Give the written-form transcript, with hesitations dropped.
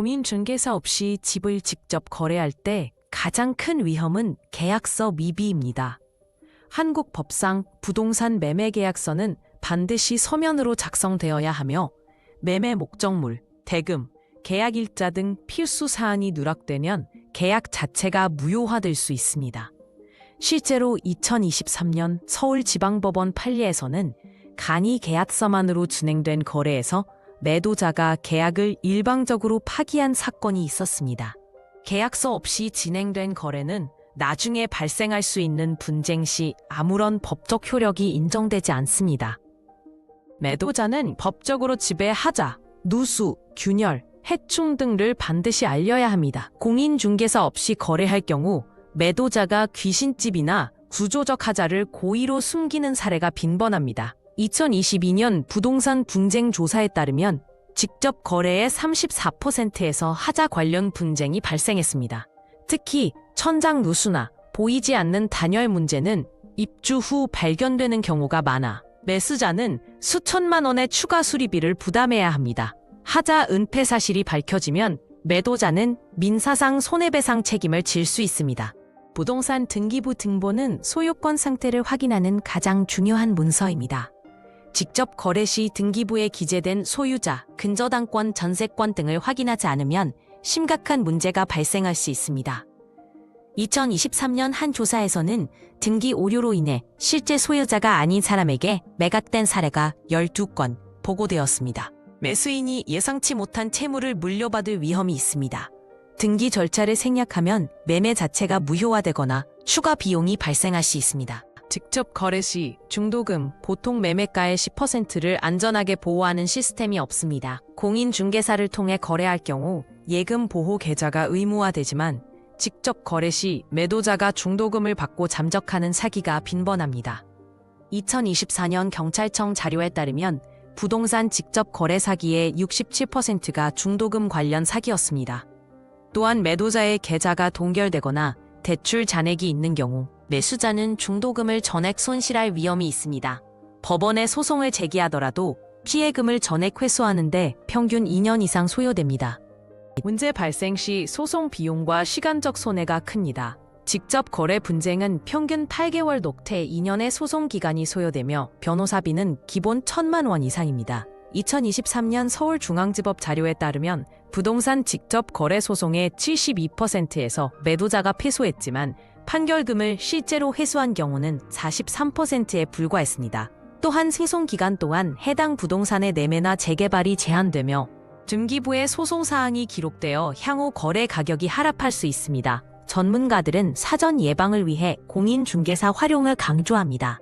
공인중개사 없이 집을 직접 거래할 때 가장 큰 위험은 계약서 미비입니다. 한국 법상 부동산 매매 계약서는 반드시 서면으로 작성되어야 하며 매매 목적물, 대금, 계약일자 등 필수 사안이 누락되면 계약 자체가 무효화될 수 있습니다. 실제로 2023년 서울지방법원 판례에서는 간이 계약서만으로 진행된 거래에서 매도자가 계약을 일방적으로 파기한 사건이 있었습니다. 계약서 없이 진행된 거래는 나중에 발생할 수 있는 분쟁 시 아무런 법적 효력이 인정되지 않습니다. 매도자는 법적으로 집의 하자, 누수, 균열, 해충 등을 반드시 알려야 합니다. 공인중개사 없이 거래할 경우 매도자가 귀신집이나 구조적 하자를 고의로 숨기는 사례가 빈번합니다. 2022년 부동산 분쟁 조사에 따르면 직접 거래의 34%에서 하자 관련 분쟁이 발생했습니다. 특히 천장 누수나 보이지 않는 단열 문제는 입주 후 발견되는 경우가 많아 매수자는 수천만 원의 추가 수리비를 부담해야 합니다. 하자 은폐 사실이 밝혀지면 매도자는 민사상 손해배상 책임을 질 수 있습니다. 부동산 등기부 등본은 소유권 상태를 확인하는 가장 중요한 문서입니다. 직접 거래 시 등기부에 기재된 소유자, 근저당권, 전세권 등을 확인하지 않으면 심각한 문제가 발생할 수 있습니다. 2023년 한 조사에서는 등기 오류로 인해 실제 소유자가 아닌 사람에게 매각된 사례가 12건 보고되었습니다. 매수인이 예상치 못한 채무를 물려받을 위험이 있습니다. 등기 절차를 생략하면 매매 자체가 무효화되거나 추가 비용이 발생할 수 있습니다. 직접 거래 시 중도금, 보통 매매가의 10%를 안전하게 보호하는 시스템이 없습니다. 공인중개사를 통해 거래할 경우 예금 보호 계좌가 의무화되지만 직접 거래 시 매도자가 중도금을 받고 잠적하는 사기가 빈번합니다. 2024년 경찰청 자료에 따르면 부동산 직접 거래 사기의 67%가 중도금 관련 사기였습니다. 또한 매도자의 계좌가 동결되거나 대출 잔액이 있는 경우 매수자는 중도금을 전액 손실할 위험이 있습니다. 법원에 소송을 제기하더라도 피해금을 전액 회수하는 데 평균 2년 이상 소요됩니다. 문제 발생 시 소송 비용과 시간적 손해가 큽니다. 직접 거래 분쟁은 평균 8개월 녹태 2년의 소송 기간이 소요되며 변호사비는 기본 1,000만 원 이상입니다. 2023년 서울중앙지법 자료에 따르면 부동산 직접 거래 소송의 72%에서 매도자가 패소했지만 판결금을 실제로 회수한 경우는 43%에 불과했습니다. 또한 소송 기간 동안 해당 부동산의 매매나 재개발이 제한되며 등기부에 소송 사항이 기록되어 향후 거래 가격이 하락할 수 있습니다. 전문가들은 사전 예방을 위해 공인중개사 활용을 강조합니다.